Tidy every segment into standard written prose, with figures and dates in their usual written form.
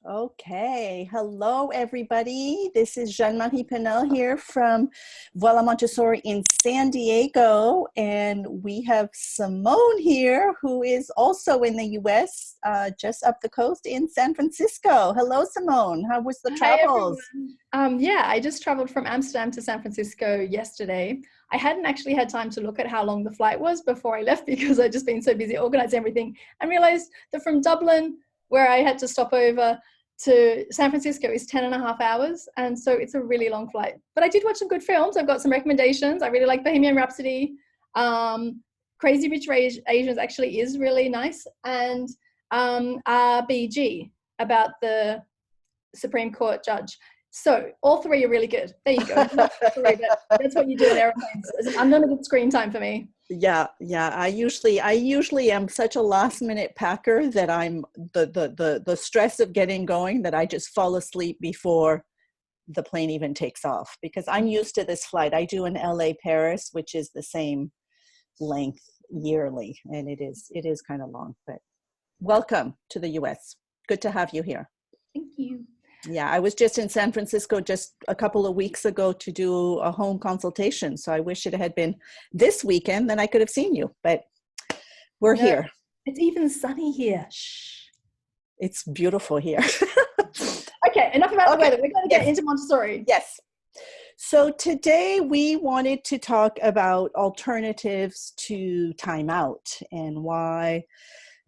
Okay. Hello, everybody. This is Jeanne-Marie Paynel here from Voilà, Montessori in San Diego. And we have Simone here, who is also in the U.S., just up the coast in San Francisco. Hello, Simone. How was the Hi travels? everyone. Yeah, I just traveled from Amsterdam to San Francisco yesterday. I hadn't actually had time to look at how long the flight was before I left because I'd just been so busy organizing everything and realized that from Dublin, where I had to stop over, to San Francisco is 10 and a half hours. And so it's a really long flight. But I did watch some good films. I've got some recommendations. I really like Bohemian Rhapsody. Crazy Rich Asians actually is really nice. And RBG about the Supreme Court judge. So all three are really good. There you go. Sorry, but that's what you do in airplanes. It's unlimited screen time for me. Yeah. I usually am such a last minute packer that I'm the stress of getting going that I just fall asleep before the plane even takes off because I'm used to this flight. I do an LA Paris, which is the same length yearly, and it is kind of long, but welcome to the US. Good to have you here. Thank you. Yeah, I was just in San Francisco just a couple of weeks ago to do a home consultation. So I wish it had been this weekend, then I could have seen you, but we're here. It's even sunny here. Shh. It's beautiful here. Okay, enough about the weather. We're going to get into Montessori. Yes. So today we wanted to talk about alternatives to timeout and why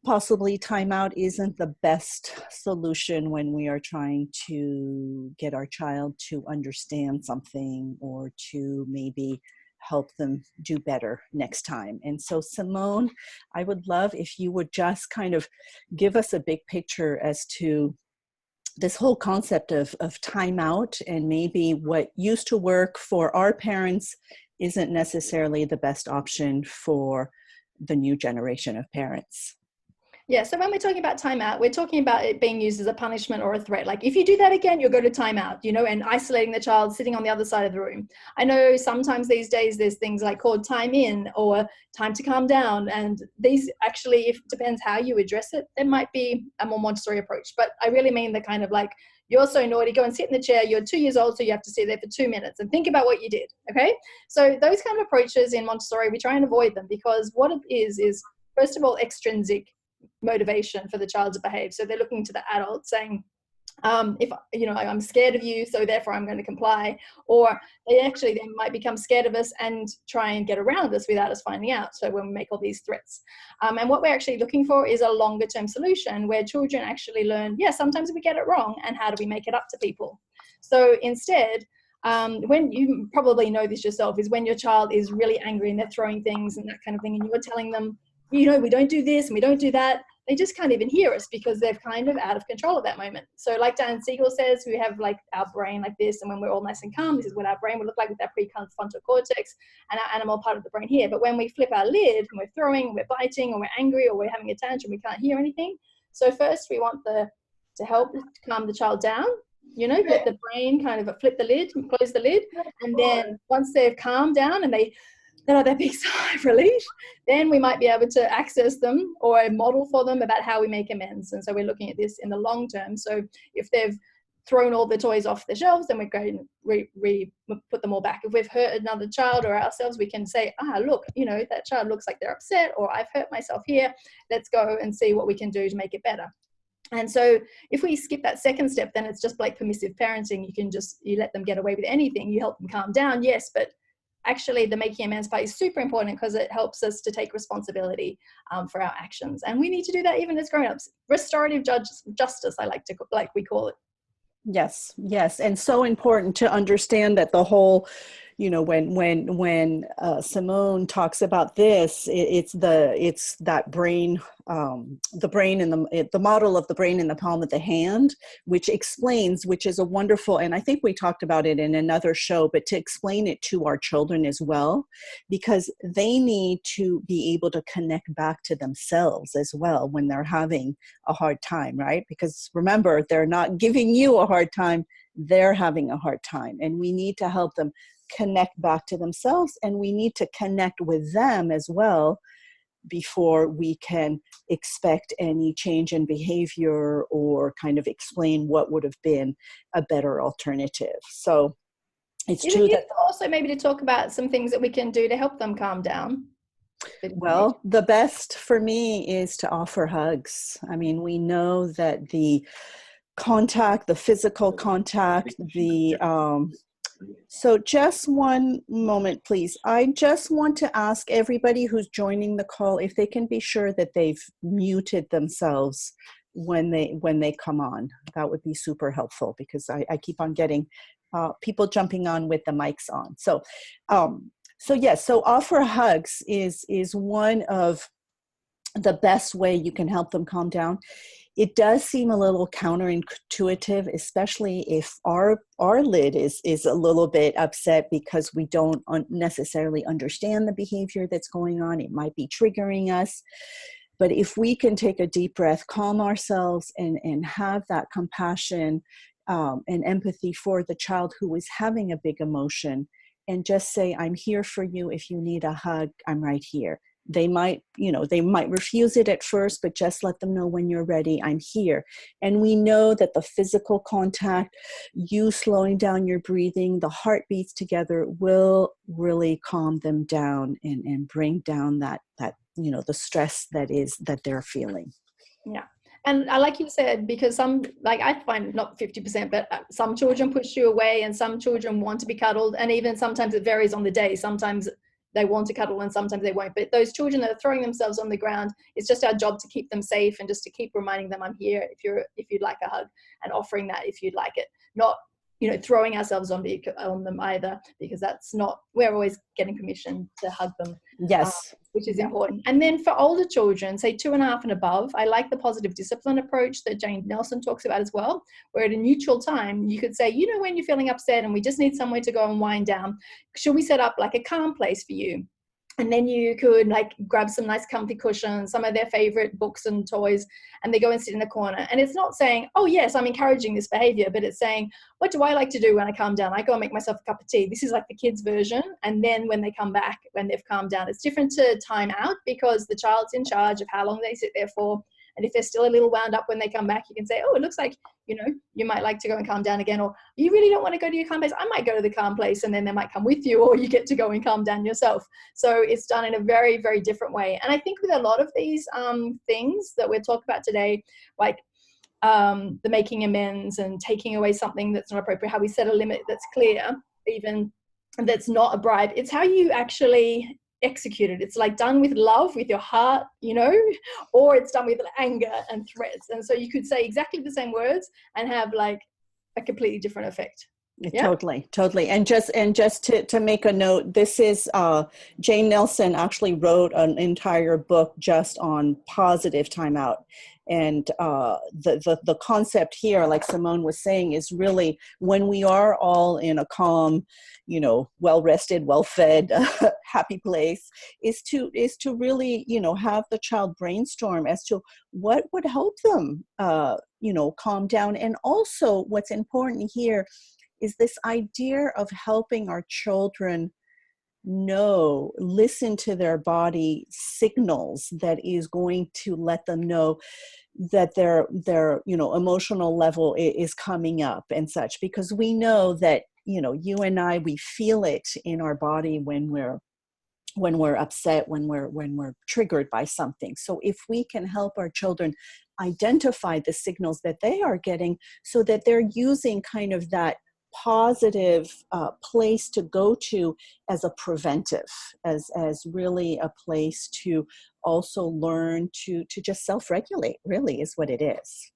possibly timeout isn't the best solution when we are trying to get our child to understand something or to maybe help them do better next time. And so Simone, I would love if you would just kind of give us a big picture as to this whole concept of timeout and maybe what used to work for our parents isn't necessarily the best option for the new generation of parents. Yeah, so when we're talking about timeout, we're talking about it being used as a punishment or a threat. Like if you do that again, you'll go to timeout, and isolating the child sitting on the other side of the room. I know sometimes these days there's things like called time in or time to calm down. And these actually, if it depends how you address it, there might be a more Montessori approach. But I really mean the kind of like, you're so naughty, go and sit in the chair. You're 2 years old, so you have to sit there for 2 minutes and think about what you did, okay? So those kind of approaches in Montessori, we try and avoid them because what it is first of all, extrinsic motivation for the child to behave. So they're looking to the adult saying, if I'm scared of you, so therefore I'm going to comply. Or they might become scared of us and try and get around us without us finding out. So when we make all these threats, and what we're actually looking for is a longer term solution where children actually learn, sometimes we get it wrong, and how do we make it up to people? So instead, when you probably know this yourself, is when your child is really angry and they're throwing things and that kind of thing, and you're telling them, we don't do this and we don't do that. They just can't even hear us because they're kind of out of control at that moment. So like Dan Siegel says, we have like our brain like this, and when we're all nice and calm, this is what our brain would look like with our prefrontal cortex and our animal part of the brain here. But when we flip our lid and we're throwing, or we're biting, or we're angry, or we're having a tantrum, we can't hear anything. So first we want to help calm the child down, let the brain kind of flip the lid, close the lid. And then once they've calmed down and they have that big sigh of relief, then we might be able to access them or model for them about how we make amends. And so we're looking at this in the long term. So if they've thrown all the toys off the shelves, then we're going to put them all back. If we've hurt another child or ourselves, we can say, look, that child looks like they're upset, or I've hurt myself here. Let's go and see what we can do to make it better. And so if we skip that second step, then it's just like permissive parenting. You let them get away with anything. You help them calm down, yes, but actually the making amends part is super important because it helps us to take responsibility for our actions. And we need to do that even as grown-ups. Restorative justice, we call it. Yes. And so important to understand that the whole, when Simone talks about this, it's that brain, the brain in the model of the brain in the palm of the hand, which is a wonderful, and I think we talked about it in another show, but to explain it to our children as well, because they need to be able to connect back to themselves as well when they're having a hard time, right? Because remember, they're not giving you a hard time, they're having a hard time, and we need to help them connect back to themselves, and we need to connect with them as well before we can expect any change in behavior or kind of explain what would have been a better alternative. So it's Is true it that also maybe to talk about some things that we can do to help them calm down? well, the best for me is to offer hugs. I mean, we know that the contact, the physical contact, so just one moment, please. I just want to ask everybody who's joining the call if they can be sure that they've muted themselves when they come on. That would be super helpful because I keep on getting people jumping on with the mics on. So yes, so offer hugs is one of the best way you can help them calm down. It does seem a little counterintuitive, especially if our lid is a little bit upset because we don't necessarily understand the behavior that's going on. It might be triggering us. But if we can take a deep breath, calm ourselves, and have that compassion and empathy for the child who is having a big emotion, and just say, I'm here for you. If you need a hug, I'm right here. They might refuse it at first, but just let them know when you're ready, I'm here. And we know that the physical contact, you slowing down your breathing, the heartbeats together will really calm them down and bring down that the stress that they're feeling. Yeah. And I like you said, because some, like I find not 50%, but some children push you away and some children want to be cuddled. And even sometimes it varies on the day. Sometimes they want to cuddle and sometimes they won't. But those children that are throwing themselves on the ground, it's just our job to keep them safe and just to keep reminding them, I'm here if you'd like a hug, and offering that if you'd like it. Not, throwing ourselves on them either, because that's not, we're always getting permission to hug them. Yes. Which is important. And then for older children, say 2.5 and above, I like the positive discipline approach that Jane Nelson talks about as well, where at a neutral time, you could say, when you're feeling upset and we just need somewhere to go and wind down, should we set up like a calm place for you? And then you could like grab some nice comfy cushions, some of their favorite books and toys, and they go and sit in a corner. And it's not saying, oh yes, I'm encouraging this behavior, but it's saying, what do I like to do when I calm down? I go and make myself a cup of tea. This is like the kids' version. And then when they come back, when they've calmed down, it's different to time out because the child's in charge of how long they sit there for. And if they're still a little wound up when they come back, you can say, oh, it looks like, you might like to go and calm down again, or you really don't want to go to your calm place. I might go to the calm place, and then they might come with you, or you get to go and calm down yourself. So it's done in a very, very different way. And I think with a lot of these things that we're talking about today, like the making amends and taking away something that's not appropriate, how we set a limit that's clear, even that's not a bribe, it's how you actually executed. It's like done with love, with your heart, or it's done with anger and threats. And so you could say exactly the same words and have like a completely different effect. Yeah? Totally. And just to make a note, this is Jane Nelson actually wrote an entire book just on positive timeout. And the concept here, like Simone was saying, is really when we are all in a calm, well-rested, well-fed, happy place, is to really, have the child brainstorm as to what would help them, calm down. And also what's important here is this idea of helping our children listen to their body signals that is going to let them know that their emotional level is coming up and such, because we know that, you and I, we feel it in our body when we're upset, when we're triggered by something. So if we can help our children identify the signals that they are getting so that they're using kind of that positive place to go to as a preventive, as really a place to also learn to just self-regulate, really is what it is.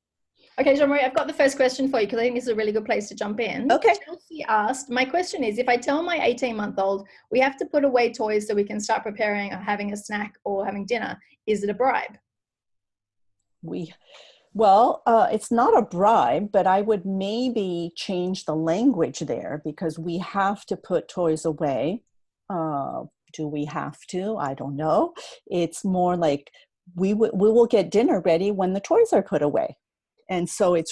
Okay, Jeanne-Marie, I've got the first question for you because I think this is a really good place to jump in. Okay. Chelsea asked, my question is, if I tell my 18-month-old we have to put away toys so we can start preparing or having a snack or having dinner, is it a bribe? Well, it's not a bribe, but I would maybe change the language there, because we have to put toys away. Do we have to? I don't know. It's more like we will get dinner ready when the toys are put away. And so it's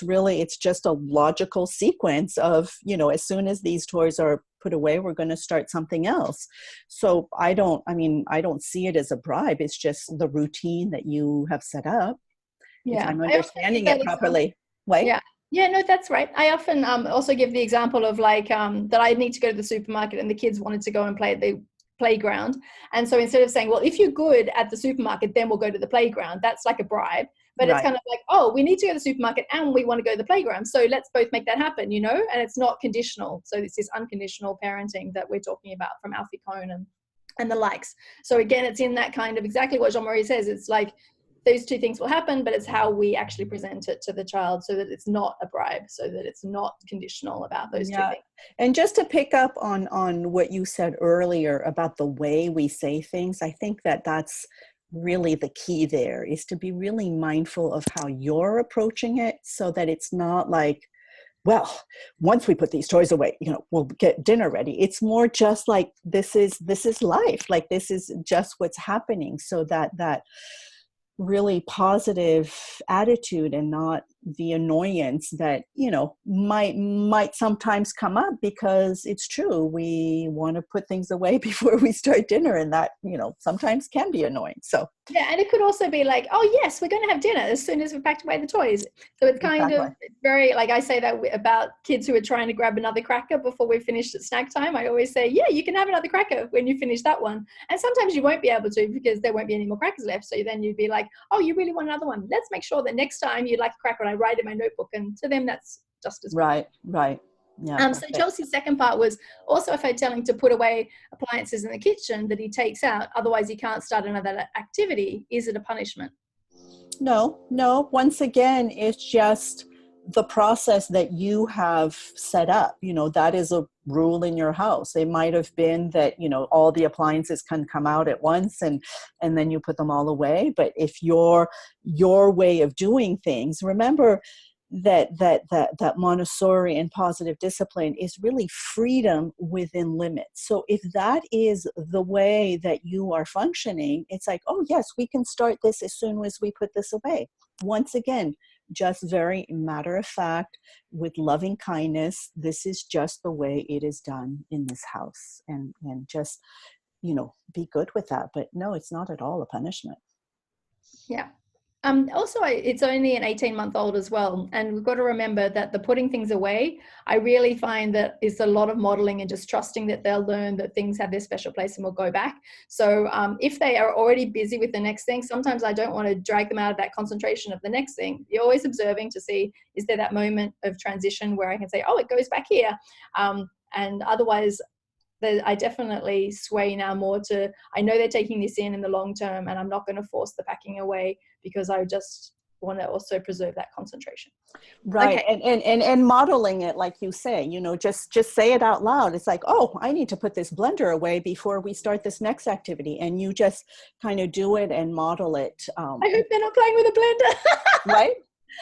just a logical sequence of, as soon as these toys are put away. We're going to start something else. So I don't see it as a bribe. It's just the routine that you have set up. If Yeah. I'm I often give understanding that it example. properly. Wait. Yeah. Yeah, no, that's right. I often also give the example of like that I need to go to the supermarket and the kids wanted to go and play at the playground. And so instead of saying, well, if you're good at the supermarket, then we'll go to the playground, that's like a bribe. But it's Right. kind of like, oh, we need to go to the supermarket and we want to go to the playground. So let's both make that happen, you know? And it's not conditional. So it's this unconditional parenting that we're talking about from Alfie Kohn and the likes. So again, it's in that kind of exactly what Jeanne-Marie says. It's like those two things will happen, but it's how we actually present it to the child so that it's not a bribe, so that it's not conditional about those two things. And just to pick up on what you said earlier about the way we say things, I think that that's really the key there, is to be really mindful of how you're approaching it, so that it's not like, well, once we put these toys away, we'll get dinner ready. It's more just like, this is life. Like, this is just what's happening. So that really positive attitude, and not the annoyance that might sometimes come up, because it's true, we want to put things away before we start dinner, and that sometimes can be annoying. So yeah, and it could also be like, oh yes, we're going to have dinner as soon as we've packed away the toys. So it's kind exactly. of very, like I say that about kids who are trying to grab another cracker before we finish at snack time. I always say, yeah, you can have another cracker when you finish that one. And sometimes you won't be able to, because there won't be any more crackers left. So then you'd be like, oh, you really want another one? Let's make sure that next time you'd like a cracker, and I write in my notebook. And to them, that's just as good. Right. Yeah. So Chelsea's second part was also, if I tell him to put away appliances in the kitchen that he takes out, otherwise he can't start another activity, is it a punishment? No. Once again, it's just the process that you have set up. That is a rule in your house. It might have been that, all the appliances can come out at once, and then you put them all away. But if your way of doing things, remember that Montessori and positive discipline is really freedom within limits. So if that is the way that you are functioning, it's like, oh yes, we can start this as soon as we put this away. Once again, just very matter of fact, with loving kindness, this is just the way it is done in this house, and just be good with that. But no, it's not at all a punishment. Yeah. Also, it's only an 18-month-old as well. And we've got to remember that the putting things away, I really find that it's a lot of modeling and just trusting that they'll learn that things have their special place and will go back. So if they are already busy with the next thing, sometimes I don't want to drag them out of that concentration of the next thing. You're always observing to see, is there that moment of transition where I can say, oh, it goes back here. And otherwise, I definitely sway now more to, I know they're taking this in the long term, and I'm not going to force the packing away, because I just want to also preserve that concentration. Right. Okay. And modeling it, like you say, just say it out loud. It's like, oh, I need to put this blender away before we start this next activity. And you just kind of do it and model it. I hope they're not playing with a blender. Right?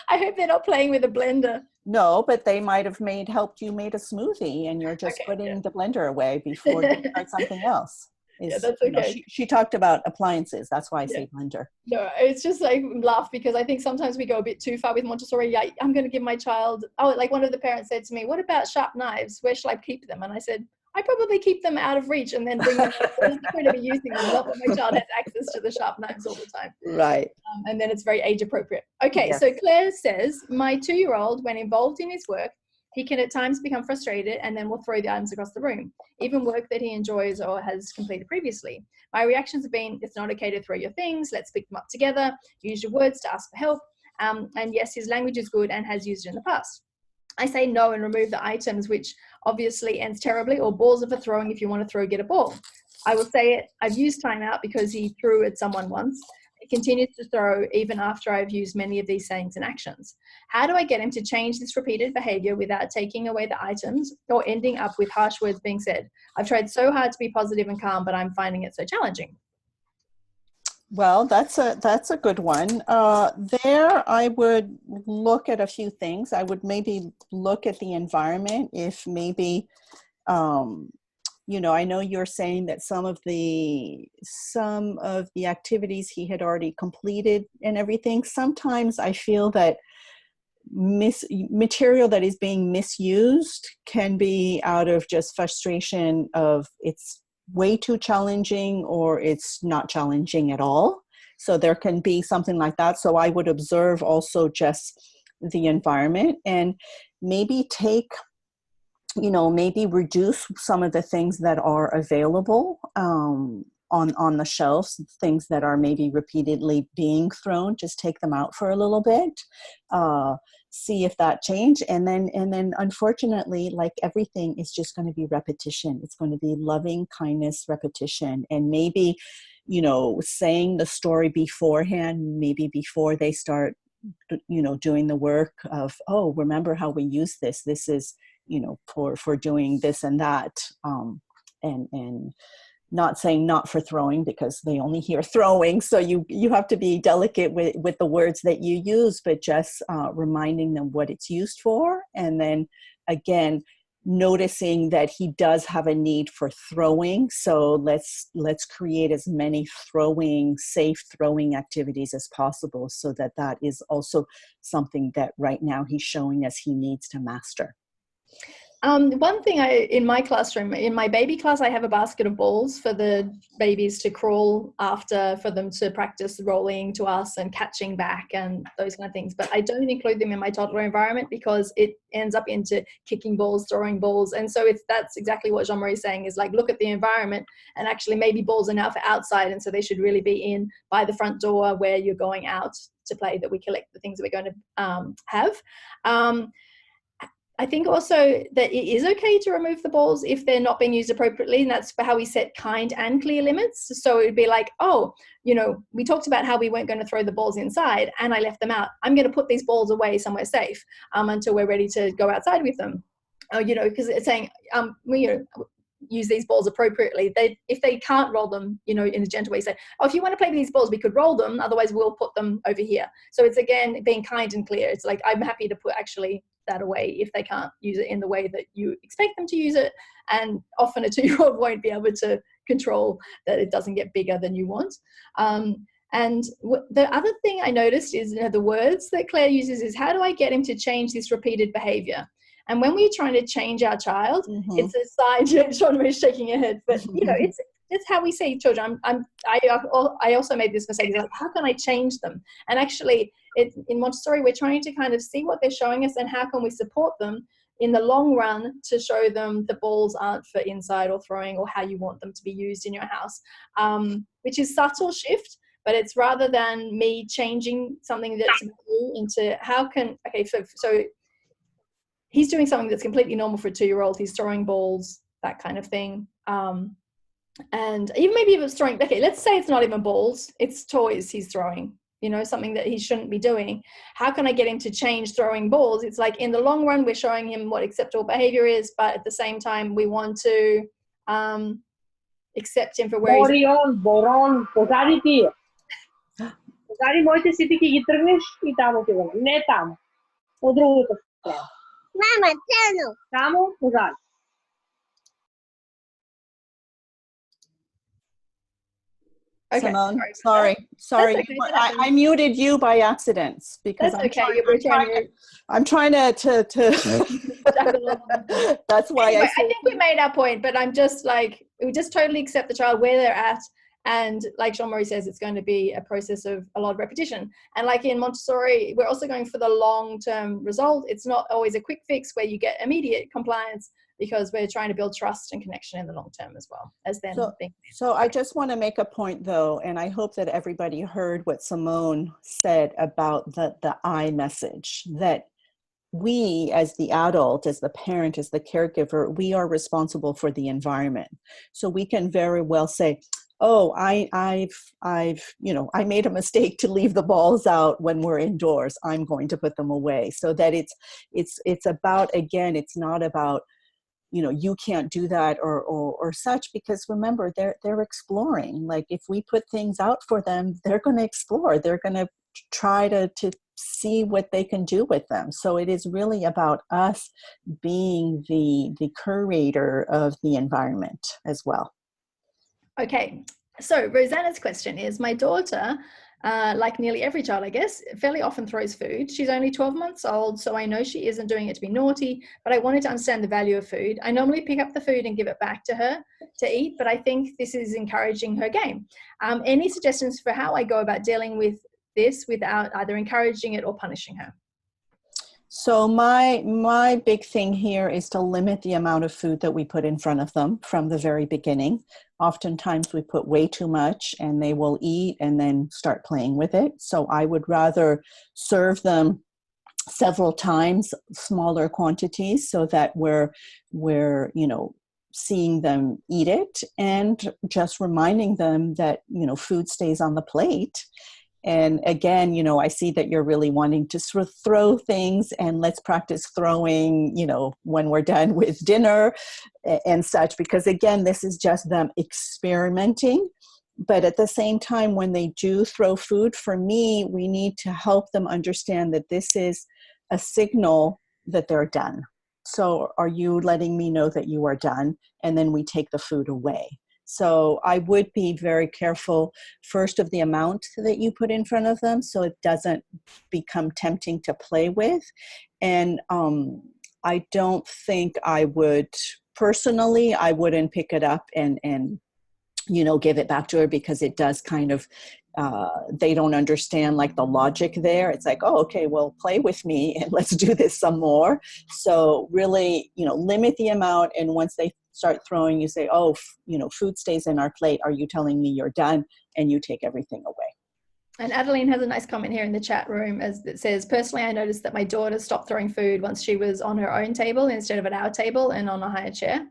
I hope they're not playing with a blender. No, but they might have helped you made a smoothie, and you're just putting the blender away before you start something else. Yeah, that's okay. She talked about appliances. That's why I say blender. No, it's just like laugh, because I think sometimes we go a bit too far with Montessori. I'm going to give my child, like one of the parents said to me, what about sharp knives? Where shall I keep them? And I said, I probably keep them out of reach and then bring them when I'm going to be using them. Not that my child has access to the sharp knives all the time. Right. And then it's very age appropriate. Okay, Yes. So Claire says, my 2-year-old, when involved in his work, he can at times become frustrated and then will throw the items across the room, even work that he enjoys or has completed previously. My reactions have been, it's not okay to throw your things, let's pick them up together, use your words to ask for help. And yes, his language is good and has used it in the past. I say no and remove the items, which obviously ends terribly, or balls are for throwing. If you want to throw, get a ball. I will say it, I've used timeout because he threw at someone once. He continues to throw even after I've used many of these sayings and actions. How do I get him to change this repeated behavior without taking away the items or ending up with harsh words being said? I've tried so hard to be positive and calm, but I'm finding it so challenging. Well, that's a good one. There, I would look at a few things. I would maybe look at the environment. If maybe, I know you're saying that some of the activities he had already completed and everything. Sometimes I feel that material that is being misused can be out of just frustration of it's way too challenging or it's not challenging at all. So there can be something like that. So I would observe also just the environment and maybe maybe reduce some of the things that are available on the shelves, things that are maybe repeatedly being thrown, just take them out for a little bit, see if that change. And then unfortunately, like everything is just going to be repetition. It's going to be loving kindness, repetition. And maybe, saying the story beforehand, maybe before they start, doing the work of, oh, remember how we use this. This is, for doing this and that. And not saying not for throwing because they only hear throwing. So you have to be delicate with the words that you use, but just reminding them what it's used for. And then again, noticing that he does have a need for throwing. So let's create as many safe throwing activities as possible so that is also something that right now he's showing us he needs to master. One thing in my classroom, in my baby class, I have a basket of balls for the babies to crawl after, for them to practice rolling to us and catching back and those kind of things. But I don't include them in my toddler environment because it ends up into kicking balls, throwing balls. And so that's exactly what Jeanne-Marie is saying, is like, look at the environment, and actually maybe balls are now for outside. And so they should really be in by the front door where you're going out to play, that we collect the things that we're going to have. I think also that it is okay to remove the balls if they're not being used appropriately, and that's how we set kind and clear limits. So it'd be like, oh, we talked about how we weren't going to throw the balls inside and I left them out. I'm going to put these balls away somewhere safe until we're ready to go outside with them. Because it's saying, use these balls appropriately. If they can't roll them, in a gentle way, say, oh, if you want to play with these balls, we could roll them. Otherwise, we'll put them over here. So it's, again, being kind and clear. It's like, I'm happy to put actually that away if they can't use it in the way that you expect them to use it. And often a 2-year-old won't be able to control that it doesn't get bigger than you want. And the other thing I noticed is, the words that Claire uses is, how do I get him to change this repeated behavior? And when we're trying to change our child, it's a sign. Jeanne-Marie's shaking her head, but it's how we see children. I also made this mistake. Like, how can I change them? And actually, in Montessori, we're trying to kind of see what they're showing us and how can we support them in the long run to show them the balls aren't for inside or throwing, or how you want them to be used in your house, which is subtle shift. But it's rather than me changing something that's new into so he's doing something that's completely normal for a 2-year-old. He's throwing balls, that kind of thing. And even maybe if it's throwing, okay, let's say it's not even balls, it's toys he's throwing, something that he shouldn't be doing. How can I get him to change throwing balls? It's like, in the long run, we're showing him what acceptable behavior is, but at the same time, we want to accept him for where he's at. Boron, posaditi. Posadi môžete si ty vytrhneš i tam ne tam. Po druhú to stranu. Mama, tamo, posadi. Okay. Simone, sorry. Okay. I muted you by accident because I'm trying to that's why anyway, I think we made our point, but I'm just like, we just totally accept the child where they're at. And like Jeanne-Marie says, it's going to be a process of a lot of repetition. And like in Montessori, we're also going for the long-term result. It's not always a quick fix where you get immediate compliance, because we're trying to build trust and connection in the long term as well as them. So I just want to make a point though, and I hope that everybody heard what Simone said about the I message, that we as the adult, as the parent, as the caregiver, we are responsible for the environment. So we can very well say, oh, I've I made a mistake to leave the balls out when we're indoors. I'm going to put them away. So that it's about, again, it's not about, you can't do that or such, because remember, they're exploring. Like, if we put things out for them, they're going to explore. They're going to try to see what they can do with them. So it is really about us being the curator of the environment as well. Okay, so Rosanna's question is, my daughter like nearly every child, I guess, fairly often throws food. She's only 12 months old, so I know she isn't doing it to be naughty, but I wanted to understand the value of food. I normally pick up the food and give it back to her to eat, but I think this is encouraging her game. Any suggestions for how I go about dealing with this without either encouraging it or punishing her? So my big thing here is to limit the amount of food that we put in front of them from the very beginning. Oftentimes we put way too much and they will eat and then start playing with it. So I would rather serve them several times, smaller quantities, so that we're seeing them eat it, and just reminding them that food stays on the plate. And again, I see that you're really wanting to sort of throw things, and let's practice throwing, when we're done with dinner and such, because again, this is just them experimenting. But at the same time, when they do throw food, for me, we need to help them understand that this is a signal that they're done. So are you letting me know that you are done? And then we take the food away. So I would be very careful first of the amount that you put in front of them, so it doesn't become tempting to play with. And I don't think I would, personally, I wouldn't pick it up and give it back to her, because it does kind of, they don't understand like the logic there. It's like, oh, okay, well, play with me and let's do this some more. So really, limit the amount. And once they start throwing, you say, oh, food stays in our plate. Are you telling me you're done? And you take everything away. And Adeline has a nice comment here in the chat room as it says, personally, I noticed that my daughter stopped throwing food once she was on her own table instead of at our table and on a higher chair.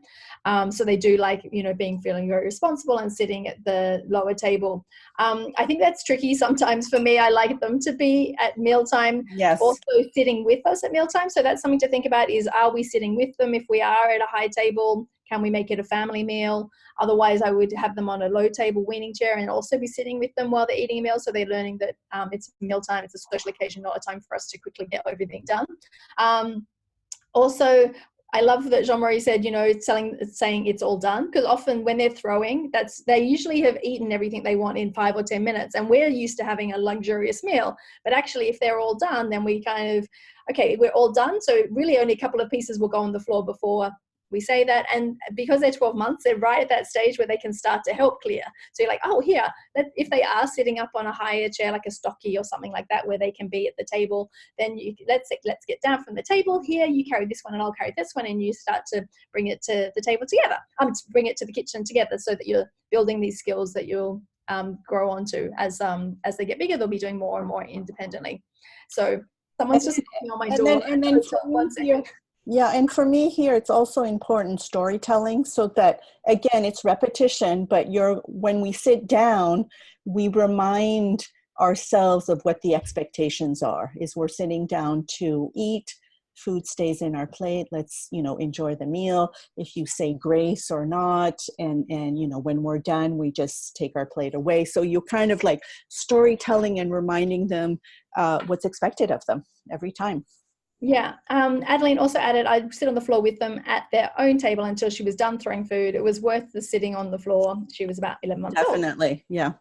So they do like, feeling very responsible and sitting at the lower table. I think that's tricky sometimes for me. I like them to be at mealtime, yes, also sitting with us at mealtime. So that's something to think about is, are we sitting with them if we are at a high table? Can we make it a family meal? Otherwise, I would have them on a low table weaning chair and also be sitting with them while they're eating a meal. So they're learning that it's mealtime, it's a social occasion, not a time for us to quickly get everything done. Also, I love that Jeanne-Marie said, saying it's all done, because often when they're throwing, they usually have eaten everything they want in 5 or 10 minutes. And we're used to having a luxurious meal. But actually, if they're all done, then we kind of, okay, we're all done. So really only a couple of pieces will go on the floor before we say that. And because they're 12 months, they're right at that stage where they can start to help clear. So you're like, oh, here, if they are sitting up on a higher chair, like a stocky or something like that, where they can be at the table, then let's get down from the table. Here, you carry this one and I'll carry this one, and you start to bring it to the table together. Bring it to the kitchen together, so that you're building these skills that you'll grow onto as they get bigger. They'll be doing more and more independently. So someone's just knocking on my door. And then for me here, yeah, and for me here, it's also important storytelling, so that, again, it's repetition, but when we sit down, we remind ourselves of what the expectations are, is we're sitting down to eat, food stays in our plate, let's, enjoy the meal, if you say grace or not, and when we're done, we just take our plate away. So you kind of like storytelling and reminding them what's expected of them every time. Yeah. Adeline also added, I'd sit on the floor with them at their own table until she was done throwing food. It was worth the sitting on the floor. She was about 11 months old. Definitely. Yeah.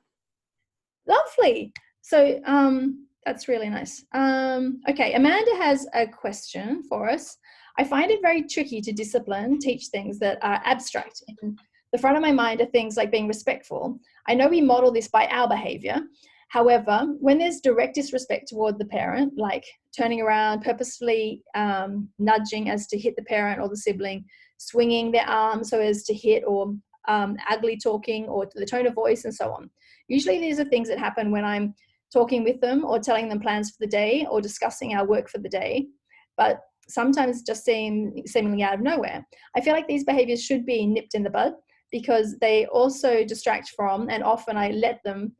Lovely. So that's really nice. Okay. Amanda has a question for us. I find it very tricky to teach things that are abstract. In the front of my mind are things like being respectful. I know we model this by our behavior. However, when there's direct disrespect toward the parent, like turning around, purposefully nudging as to hit the parent or the sibling, swinging their arm so as to hit, or ugly talking, or the tone of voice, and so on. Usually these are things that happen when I'm talking with them or telling them plans for the day or discussing our work for the day, but sometimes just seemingly out of nowhere. I feel like these behaviors should be nipped in the bud, because they also distract from, and often I let them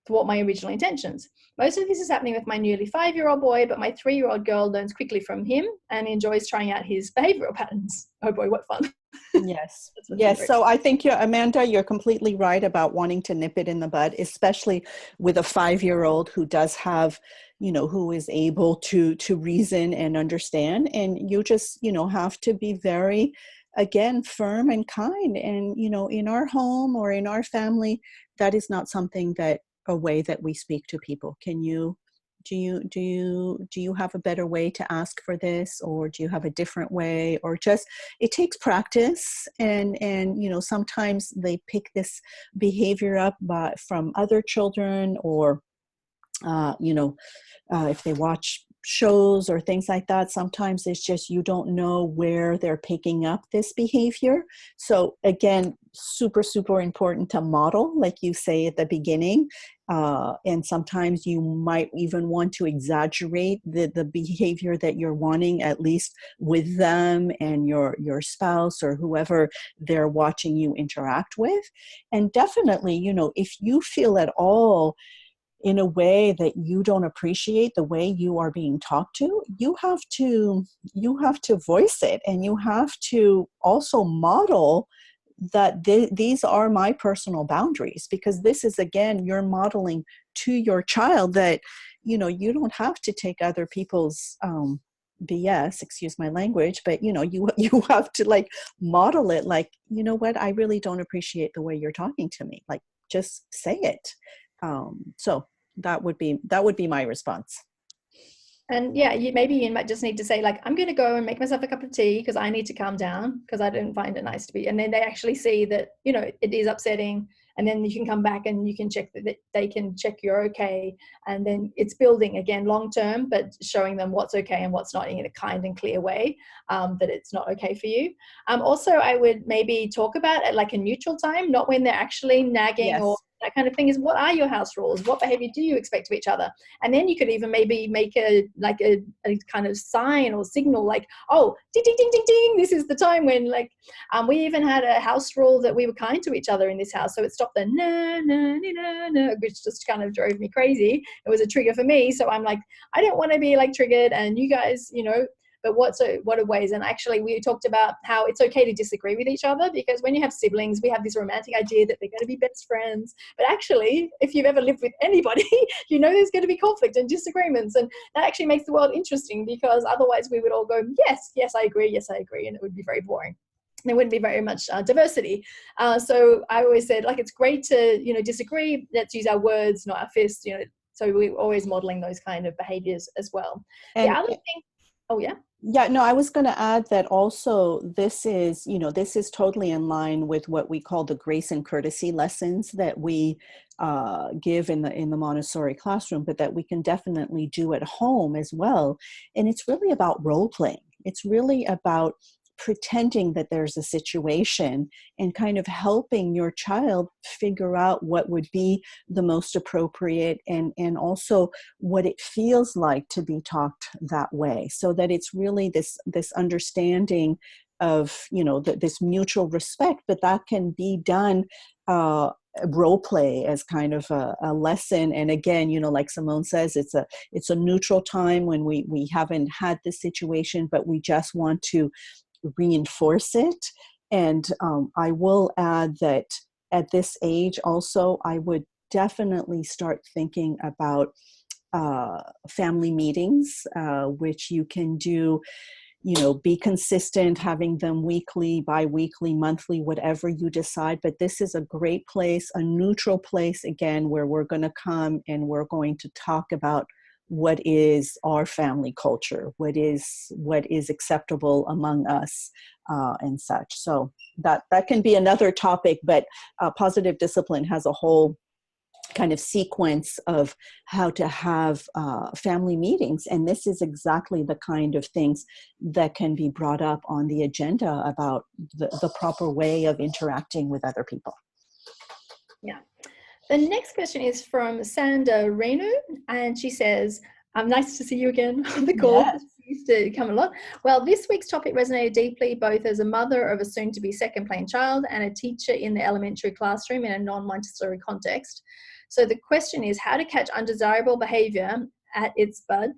thwart my original intentions. Most of this is happening with my nearly 5-year-old boy, but my 3-year-old girl learns quickly from him and enjoys trying out his behavioral patterns. Oh boy, what fun. Yes. Yes. So I think Amanda, you're completely right about wanting to nip it in the bud, especially with a 5-year-old who does have, who is able to reason and understand. And you just, have to be very, again, firm and kind. And, in our home or in our family, that is not something that a way that we speak to people? Do you have a better way to ask for this, or do you have a different way, or just it takes practice, and sometimes they pick this behavior up from other children, or if they watch shows or things like that, sometimes it's just you don't know where they're picking up this behavior. So again, super, super important to model, like you say at the beginning. And sometimes you might even want to exaggerate the behavior that you're wanting, at least with them and your spouse or whoever they're watching you interact with. And definitely, if you feel at all in a way that you don't appreciate the way you are being talked to, you have to voice it, and you have to also model that these are my personal boundaries, because this is, again, you're modeling to your child that you don't have to take other people's BS, excuse my language, but you have to like model it, like, what, I really don't appreciate the way you're talking to me, like just say it. So that would be my response. And yeah, maybe you might just need to say, like, I'm going to go and make myself a cup of tea because I need to calm down because I don't find it nice to be. And then they actually see that, it is upsetting. And then you can come back and you can check that they can check you're okay. And then it's building again long term, but showing them what's okay and what's not in a kind and clear way, that it's not okay for you. Also, I would maybe talk about at like a neutral time, not when they're actually nagging. Yes. Or that kind of thing. Is what are your house rules? What behavior do you expect of each other? And then you could even maybe make a kind of sign or signal, like, oh, ding, ding, ding, ding, ding. This is the time when, like, we even had a house rule that we were kind to each other in this house. So it stopped the no, no, no, no, no, which just kind of drove me crazy. It was a trigger for me. So I'm like, I don't want to be like triggered, and you guys, but what are ways? And actually we talked about how it's okay to disagree with each other, because when you have siblings, we have this romantic idea that they're going to be best friends. But actually, if you've ever lived with anybody, there's going to be conflict and disagreements. And that actually makes the world interesting, because otherwise we would all go, yes, I agree. Yes, I agree. And it would be very boring. There wouldn't be very much diversity. So I always said, like, it's great to, disagree. Let's use our words, not our fists, so we're always modeling those kind of behaviors as well. And the other thing, oh yeah. Yeah, no, I was going to add that also this is totally in line with what we call the grace and courtesy lessons that we give in the Montessori classroom, but that we can definitely do at home as well. And it's really about role playing. It's really about pretending that there's a situation and kind of helping your child figure out what would be the most appropriate, and also what it feels like to be talked that way, so that it's really this understanding of this mutual respect. But that can be done role play as kind of a lesson. And again, like Simone says, it's a neutral time when we haven't had this situation, but we just want to reinforce it. And I will add that at this age also, I would definitely start thinking about family meetings, which you can do, be consistent, having them weekly, bi-weekly, monthly, whatever you decide. But this is a great place, a neutral place, again, where we're going to come and we're going to talk about what is our family culture, what is acceptable among us, and such. So that can be another topic, but positive discipline has a whole kind of sequence of how to have family meetings. And this is exactly the kind of things that can be brought up on the agenda about the proper way of interacting with other people. Yeah. The next question is from Sandra Renu, and she says, nice to see you again on the call. Yes. You used to come a lot. Well, this week's topic resonated deeply, both as a mother of a soon-to-be second-plane child and a teacher in the elementary classroom in a non-Montessori context. So the question is how to catch undesirable behavior at its bud,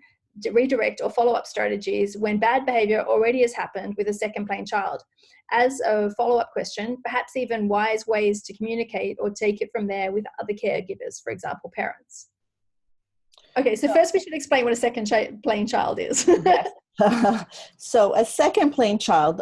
redirect or follow-up strategies when bad behavior already has happened with a second-plane child. As a follow-up question, perhaps even wise ways to communicate or take it from there with other caregivers, for example, parents. Okay, so first we should explain what a second plane child is. Yes. So a second plane child,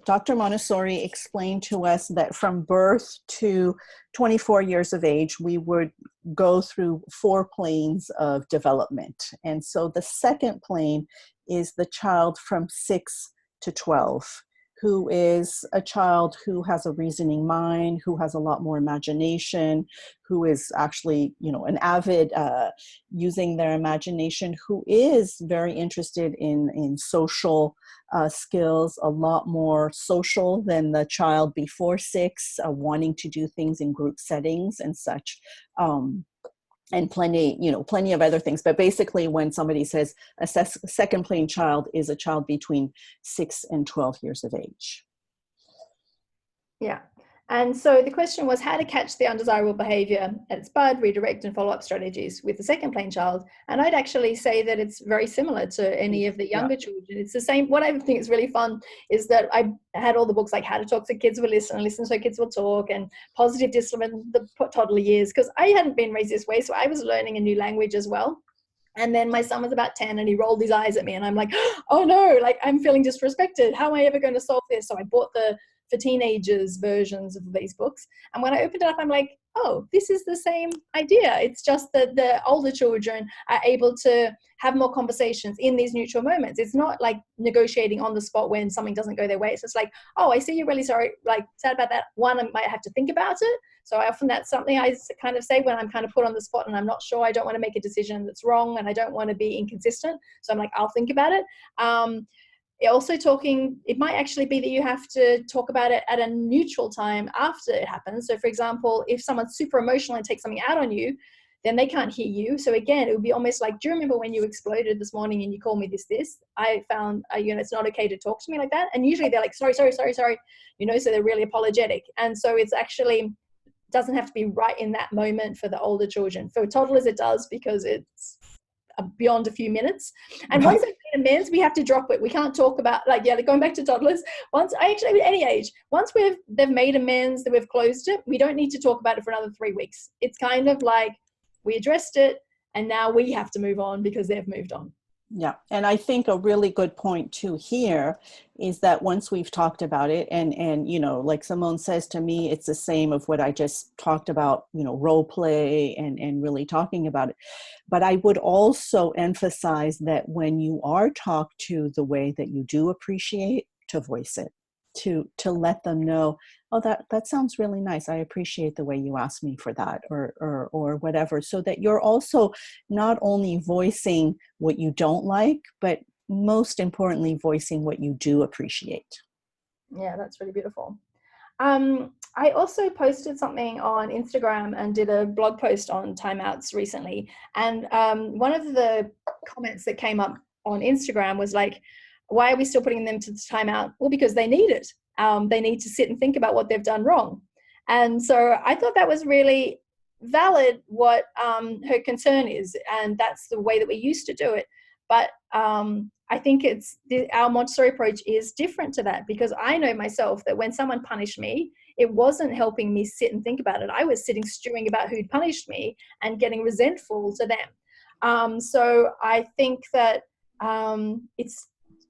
Dr. Montessori explained to us that from birth to 24 years of age, we would go through 4 planes of development. And so the second plane is the child from 6 to 12, who is a child who has a reasoning mind, who has a lot more imagination, who is actually, an avid using their imagination, who is very interested in social skills, a lot more social than the child before 6, wanting to do things in group settings and such. And plenty of other things. But basically, when somebody says a second plane child is a child between 6 and 12 years of age. Yeah. And so the question was how to catch the undesirable behavior at its bud, redirect and follow-up strategies with the second plane child. And I'd actually say that it's very similar to any of the younger children. It's the same. What I think is really fun is that I had all the books like How to Talk So Kids Will Listen, Listen So Kids Will Talk, and Positive Discipline, the toddler years, because I hadn't been raised this way. So I was learning a new language as well. And then my son was about 10 and he rolled his eyes at me and I'm like, oh no, like I'm feeling disrespected. How am I ever going to solve this? So I bought for teenagers versions of these books. And when I opened it up, I'm like, oh, this is the same idea. It's just that the older children are able to have more conversations in these neutral moments. It's not like negotiating on the spot when something doesn't go their way. It's just like, oh, I see you're really sorry, like sad about that. One, I might have to think about it. So often that's something I kind of say when I'm kind of put on the spot and I'm not sure, I don't want to make a decision that's wrong and I don't want to be inconsistent. So I'm like, I'll think about it. Also talking, it might actually be that you have to talk about it at a neutral time after it happens. So for example, if someone's super emotional and takes something out on you, then they can't hear you. So again, it would be almost like, do you remember when you exploded this morning and you called me this? I found, it's not okay to talk to me like that. And usually they're like, sorry. So they're really apologetic. And so it's actually doesn't have to be right in that moment for the older children. For toddlers, it does because it's beyond a few minutes. And once they've made amends, we have to drop it. We can't talk about going back to toddlers. At any age, once they've made amends, that we've closed it, we don't need to talk about it for another 3 weeks. It's kind of like we addressed it and now we have to move on because they've moved on. Yeah. And I think a really good point too here is that once we've talked about it and like Simone says to me, it's the same of what I just talked about, role play and really talking about it. But I would also emphasize that when you are talked to the way that you do appreciate, to voice it, to let them know, oh, that sounds really nice. I appreciate the way you asked me for that or whatever, so that you're also not only voicing what you don't like, but most importantly, voicing what you do appreciate. Yeah, that's really beautiful. I also posted something on Instagram and did a blog post on timeouts recently. And one of the comments that came up on Instagram was like, why are we still putting them to the timeout? Well, because they need it. They need to sit and think about what they've done wrong. And so I thought that was really valid what her concern is. And that's the way that we used to do it. But I think our Montessori approach is different to that, because I know myself that when someone punished me, it wasn't helping me sit and think about it. I was sitting stewing about who'd punished me and getting resentful to them. So I think that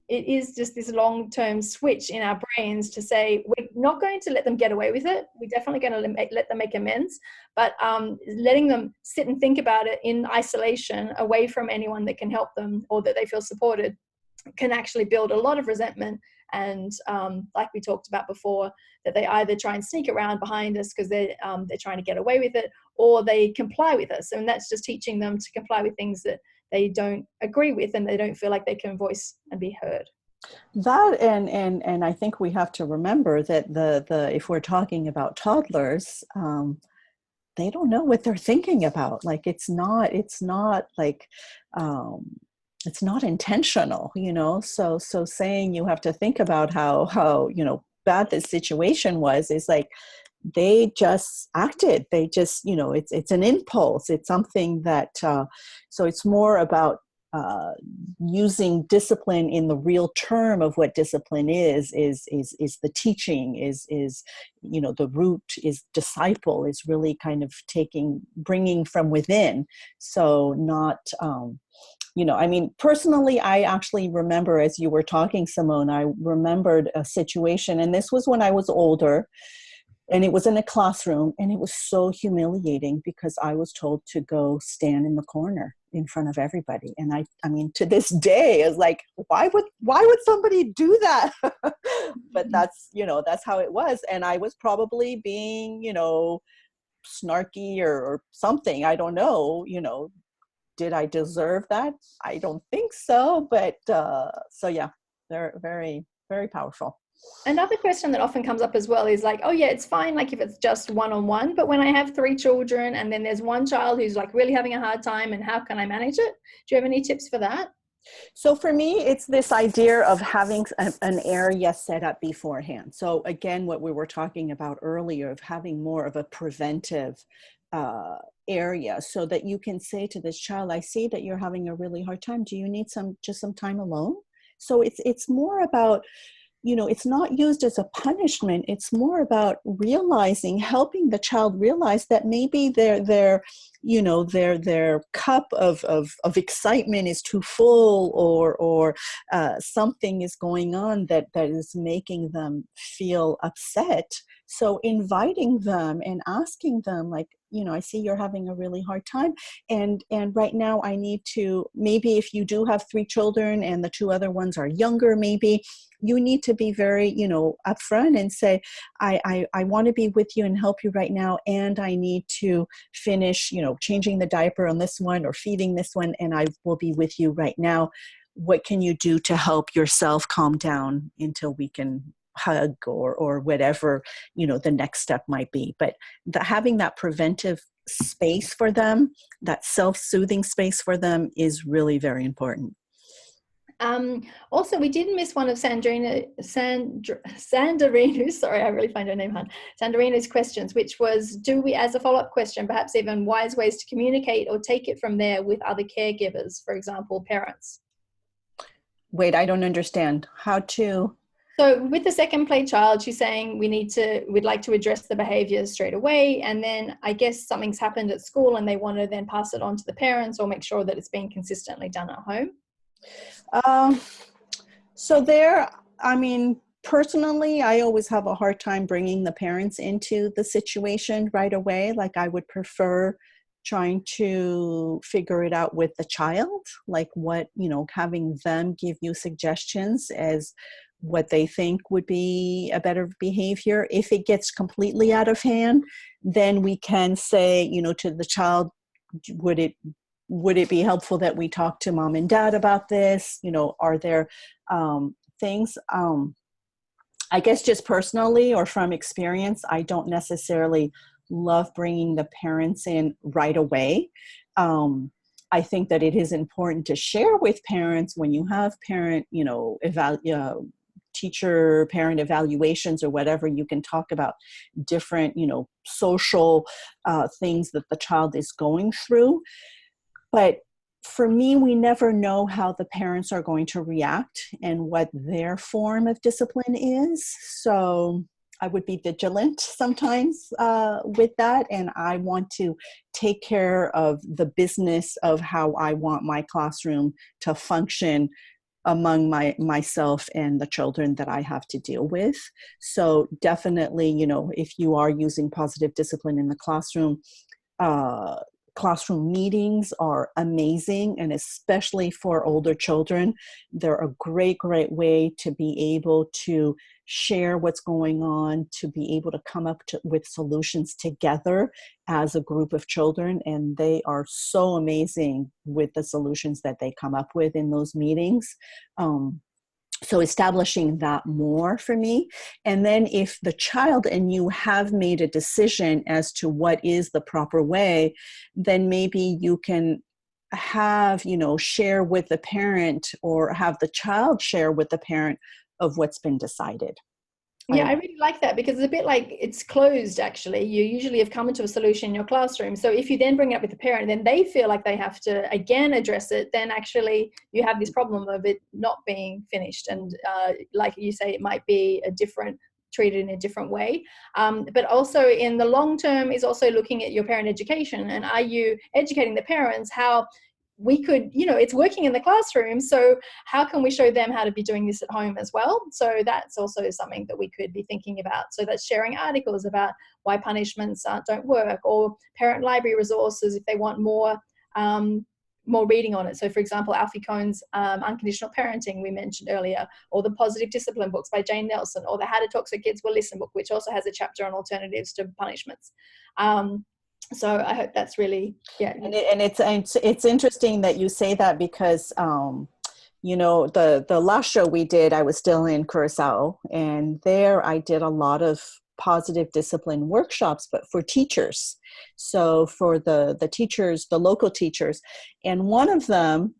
it is just this long-term switch in our brains to say, we're not going to let them get away with it. We're definitely going to let them make amends, but letting them sit and think about it in isolation, away from anyone that can help them or that they feel supported, can actually build a lot of resentment. And like we talked about before, that they either try and sneak around behind us because they're trying to get away with it, or they comply with us. And that's just teaching them to comply with things that they don't agree with and they don't feel like they can voice and be heard. That and I think we have to remember that the if we're talking about toddlers, they don't know what they're thinking about. Like it's not like it's not intentional, So saying you have to think about how bad this situation was is like, they just acted. They just, it's an impulse. It's something that, so it's more about using discipline in the real term of what discipline is the teaching, is the root is disciple, is really kind of bringing from within. So not, I mean, personally, I actually remember, as you were talking, Simone, I remembered a situation, and this was when I was older, and it was in a classroom, and it was so humiliating because I was told to go stand in the corner in front of everybody. And I mean, to this day, is like, why would somebody do that? But that's how it was. And I was probably being, snarky or something. I don't know, did I deserve that? I don't think so. But so yeah, they're very, very powerful. Another question that often comes up as well is like, oh yeah, it's fine, like if it's just one-on-one, but when I have 3 children and then there's one child who's like really having a hard time, and how can I manage it? Do you have any tips for that? So for me, it's this idea of having an area set up beforehand. So again, what we were talking about earlier, of having more of a preventive area, so that you can say to this child, I see that you're having a really hard time. Do you need some time alone? So it's more about, it's not used as a punishment. It's more about helping the child realize that maybe their cup of excitement is too full, or something is going on that is making them feel upset. So inviting them and asking them, like, I see you're having a really hard time, and right now I need to, maybe if you do have 3 children and the 2 other ones are younger, maybe you need to be very, upfront and say, I want to be with you and help you right now, and I need to finish, changing the diaper on this one or feeding this one, and I will be with you right now. What can you do to help yourself calm down until we can hug or whatever, the next step might be. But having that preventive space for them, that self-soothing space for them, is really very important. Also, we did miss one of Sandrinu's, sorry, I really find her name hard, Sandrinu's questions, which was, do we, as a follow-up question, perhaps even wise ways to communicate or take it from there with other caregivers, for example, parents? Wait, I don't understand. How to... So with the second play child, she's saying we'd like to address the behaviors straight away. And then I guess something's happened at school and they want to then pass it on to the parents or make sure that it's being consistently done at home. So there, I mean, personally, I always have a hard time bringing the parents into the situation right away. Like, I would prefer trying to figure it out with the child, like what, having them give you suggestions as what they think would be a better behavior. If it gets completely out of hand, then we can say, to the child, would it be helpful that we talk to mom and dad about this? Are there things, I guess just personally or from experience, I don't necessarily love bringing the parents in right away. I think that it is important to share with parents when you have parent, teacher parent evaluations or whatever. You can talk about different, social things that the child is going through. But for me, we never know how the parents are going to react and what their form of discipline is. So I would be vigilant sometimes with that. And I want to take care of the business of how I want my classroom to function among myself and the children that I have to deal with. So definitely, if you are using positive discipline in the classroom, classroom meetings are amazing, and especially for older children, they're a great way to be able to share what's going on, to be able to come up with solutions together as a group of children. And they are so amazing with the solutions that they come up with in those meetings. So establishing that more for me. And then if the child and you have made a decision as to what is the proper way, then maybe you can have, share with the parent or have the child share with the parent of what's been decided. Yeah, I really like that, because it's a bit like it's closed, actually. You usually have come into a solution in your classroom. So if you then bring it up with the parent, then they feel like they have to again address it, then actually you have this problem of it not being finished. And like you say, it might be treated in a different way. But also in the long term is also looking at your parent education. And are you educating the parents how we could, it's working in the classroom, so how can we show them how to be doing this at home as well? So that's also something that we could be thinking about. So that's sharing articles about why punishments don't work, or parent library resources if they want more reading on it. So for example, Alfie Cohn's Unconditional Parenting we mentioned earlier, or the Positive Discipline books by Jane Nelson, or the How to Talk So Kids Will Listen book, which also has a chapter on alternatives to punishments. So I hope that's really, yeah. And it's interesting that you say that, because the last show we did, I was still in Curacao, and there I did a lot of positive discipline workshops, but for teachers. So for the teachers, the local teachers, and one of them,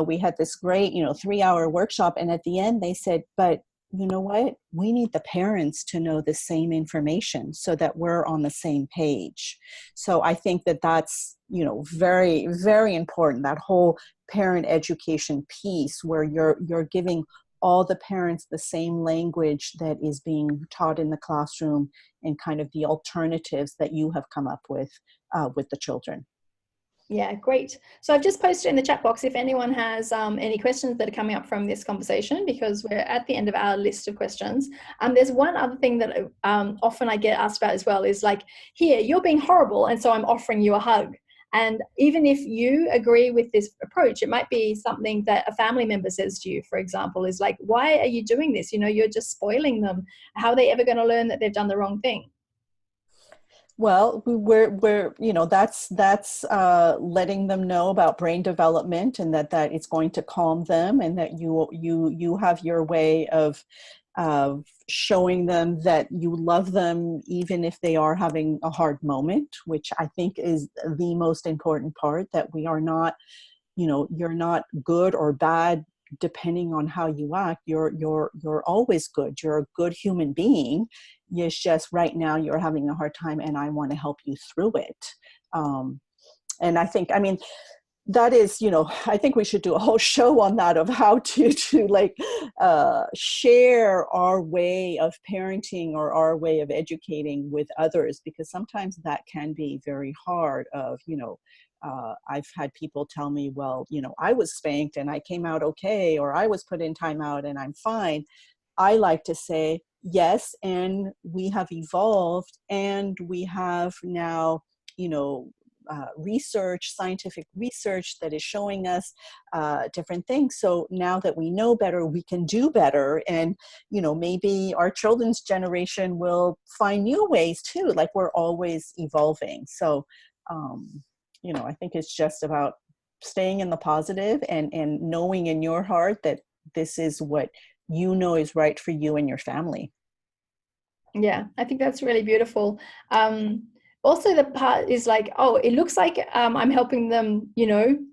we had this great 3-hour workshop, and at the end they said, but you know what? We need the parents to know the same information so that we're on the same page. So I think that that's, very, very important, that whole parent education piece where you're giving all the parents the same language that is being taught in the classroom, and kind of the alternatives that you have come up with the children. Yeah, great. So I've just posted in the chat box if anyone has any questions that are coming up from this conversation, because we're at the end of our list of questions. There's one other thing that often I get asked about as well, is like, here, you're being horrible, and so I'm offering you a hug. And even if you agree with this approach, it might be something that a family member says to you, for example, is like, why are you doing this? You're just spoiling them. How are they ever going to learn that they've done the wrong thing? Well, we're that's letting them know about brain development, and that it's going to calm them, and that you have your way of showing them that you love them even if they are having a hard moment, which I think is the most important part, that we are not, you're not good or bad depending on how you act. You're always good. You're a good human being. It's just right now you're having a hard time, and I want to help you through it. And I think, that is, I think we should do a whole show on that, of how to share our way of parenting or our way of educating with others, because sometimes that can be very hard. I've had people tell me, well, I was spanked and I came out okay, or I was put in timeout and I'm fine. I like to say, yes, and we have evolved, and we have now, scientific research that is showing us different things. So now that we know better, we can do better. And, maybe our children's generation will find new ways too, like we're always evolving. So, I think it's just about staying in the positive, and knowing in your heart that this is what is right for you and your family. Yeah, I think that's really beautiful. Also, the part is like, oh, it looks like I'm helping them,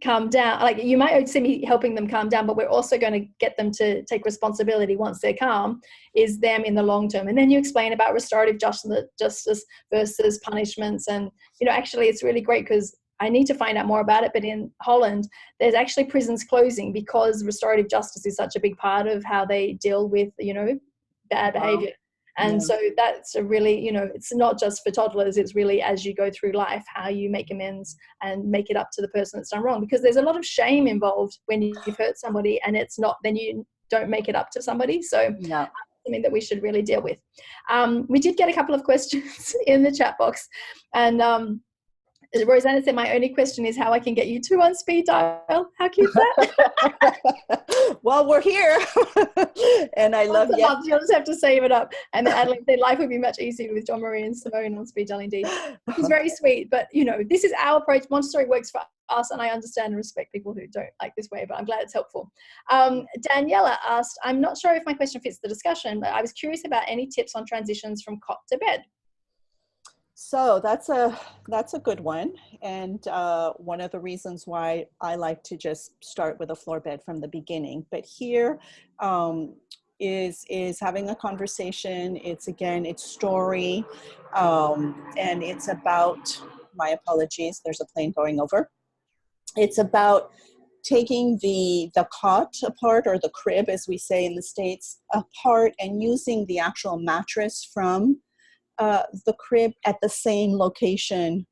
calm down. Like, you might see me helping them calm down, but we're also going to get them to take responsibility once they're calm, is them in the long term. And then you explain about restorative justice versus punishments. And, actually it's really great, because I need to find out more about it. But in Holland, there's actually prisons closing because restorative justice is such a big part of how they deal with, bad behavior. And so that's a really, it's not just for toddlers, it's really as you go through life, how you make amends and make it up to the person that's done wrong. Because there's a lot of shame involved when you've hurt somebody, and it's not, then you don't make it up to somebody. So something that we should really deal with. We did get a couple of questions in the chat box, and Rosanna said, my only question is how I can get you two on speed dial. How cute is that? Well, we're here. And I love you. You'll just have to save it up. And then Adeline said, life would be much easier with Jeanne-Marie and Simone on speed dial indeed. It's very sweet. But, this is our approach. Montessori works for us, and I understand and respect people who don't like this way, but I'm glad it's helpful. Daniela asked, I'm not sure if my question fits the discussion, but I was curious about any tips on transitions from cot to bed. So that's a good one. And one of the reasons why I like to just start with a floor bed from the beginning. But here, is having a conversation. It's story, and it's about, my apologies, there's a plane going over. It's about taking the cot apart, or the crib as we say in the States, apart, and using the actual mattress from the crib at the same location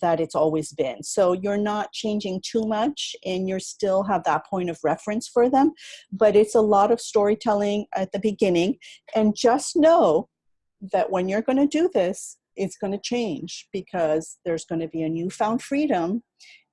that it's always been. So you're not changing too much, and you still have that point of reference for them, but it's a lot of storytelling at the beginning. And just know that when you're going to do this, it's going to change, because there's going to be a newfound freedom,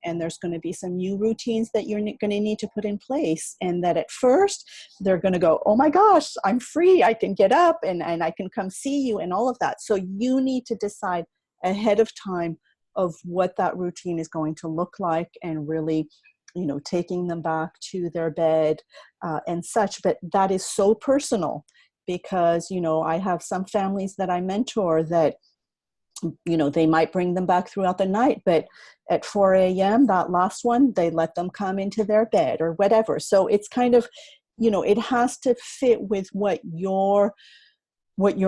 and there's going to be some new routines that you're going to need to put in place. And that at first they're going to go, oh my gosh, I'm free, I can get up and I can come see you and all of that. So you need to decide ahead of time of what that routine is going to look like, and really, taking them back to their bed and such. But that is so personal, because, I have some families that I mentor that, they might bring them back throughout the night, but at 4 a.m., that last one, they let them come into their bed or whatever. So it's kind of, it has to fit with what you're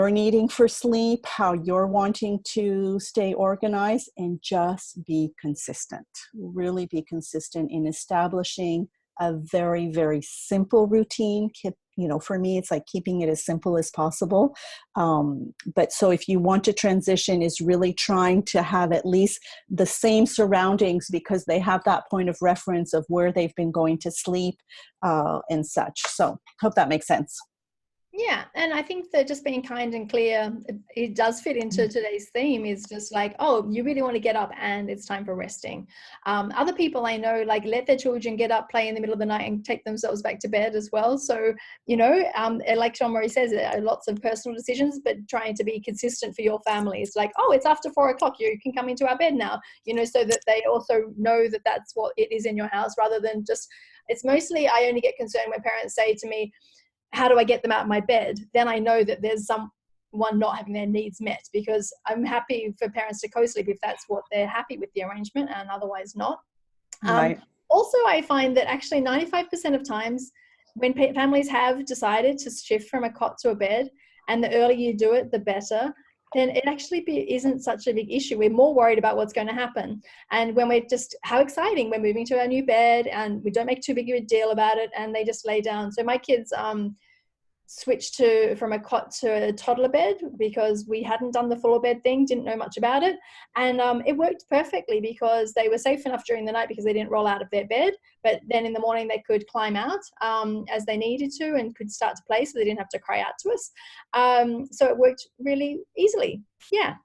needing for sleep, how you're wanting to stay organized, and just be consistent. Really be consistent in establishing a very, very simple routine. For me, it's like keeping it as simple as possible. But so if you want to transition, is really trying to have at least the same surroundings, because they have that point of reference of where they've been going to sleep and such. So hope that makes sense. Yeah, and I think that just being kind and clear, it does fit into today's theme, is just like, oh, you really want to get up and it's time for resting. Other people I know, like, let their children get up, play in the middle of the night and take themselves back to bed as well. So, like Jeanne-Marie says, there are lots of personal decisions, but trying to be consistent for your family. It's like, oh, it's after 4 o'clock, you can come into our bed now, so that they also know that that's what it is in your house, rather than just, it's mostly, I only get concerned when parents say to me, how do I get them out of my bed? Then I know that there's someone not having their needs met, because I'm happy for parents to co-sleep if that's what they're happy with the arrangement, and otherwise not. Right. Also, I find that actually 95% of times when families have decided to shift from a cot to a bed, and the earlier you do it, the better, then it actually isn't such a big issue. We're more worried about what's going to happen. And when we're just, how exciting, we're moving to our new bed and we don't make too big of a deal about it, and they just lay down. So my kids switched from a cot to a toddler bed, because we hadn't done the floor bed thing, didn't know much about it. And it worked perfectly, because they were safe enough during the night because they didn't roll out of their bed. But then in the morning they could climb out as they needed to, and could start to play, so they didn't have to cry out to us. So it worked really easily. Yeah.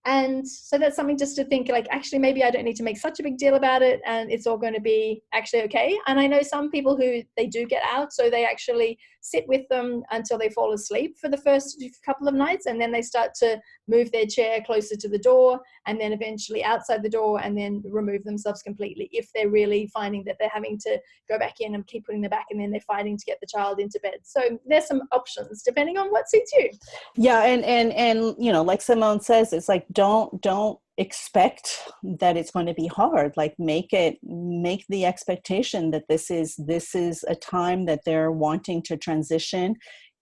And so that's something just to think, like, actually, maybe I don't need to make such a big deal about it, and it's all going to be actually okay. And I know some people who they do get out, so they actually sit with them until they fall asleep for the first couple of nights, and then they start to move their chair closer to the door, and then eventually outside the door, and then remove themselves completely if they're really finding that they're having to go back in and keep putting them back, and then they're fighting to get the child into bed. So there's some options depending on what suits you. Yeah, and like Simone says, it's like, don't expect that it's going to be hard. Like, make the expectation that this is a time that they're wanting to transition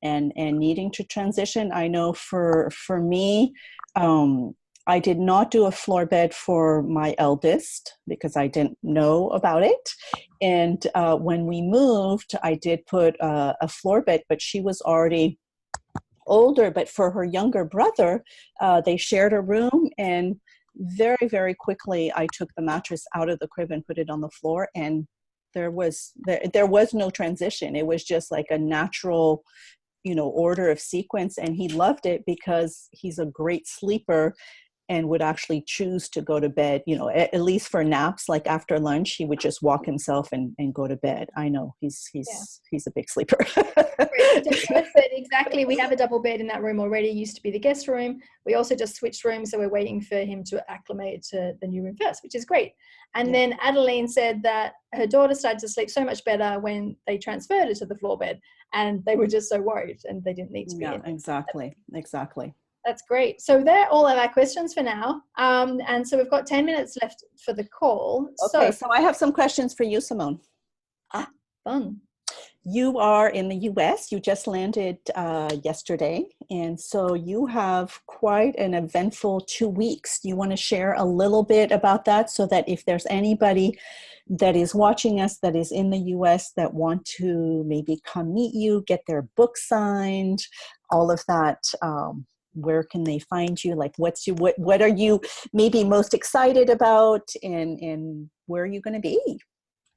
and needing to transition. I know for me, I did not do a floor bed for my eldest because I didn't know about it. And when we moved, I did put a floor bed, but she was already older. But for her younger brother, they shared a room, and very, very quickly I took the mattress out of the crib and put it on the floor, and there was no transition. It was just like a natural, order of sequence, and he loved it because he's a great sleeper and would actually choose to go to bed, at least for naps. Like after lunch, he would just walk himself and go to bed. I know he's a big sleeper. Exactly. We have a double bed in that room already. It used to be the guest room. We also just switched rooms, so we're waiting for him to acclimate to the new room first, which is great. And then Adeline said that her daughter started to sleep so much better when they transferred it to the floor bed, and they were just so worried, and they didn't need to be in. Exactly. That's great. So they're all of our questions for now. And so we've got 10 minutes left for the call. Okay, so I have some questions for you, Simone. Fun. You are in the US. You just landed yesterday. And so you have quite an eventful 2 weeks. Do you want to share a little bit about that so that if there's anybody that is watching us that is in the US that want to maybe come meet you, get their book signed, all of that, where can they find you? Like what are you maybe most excited about, and where are you going to be?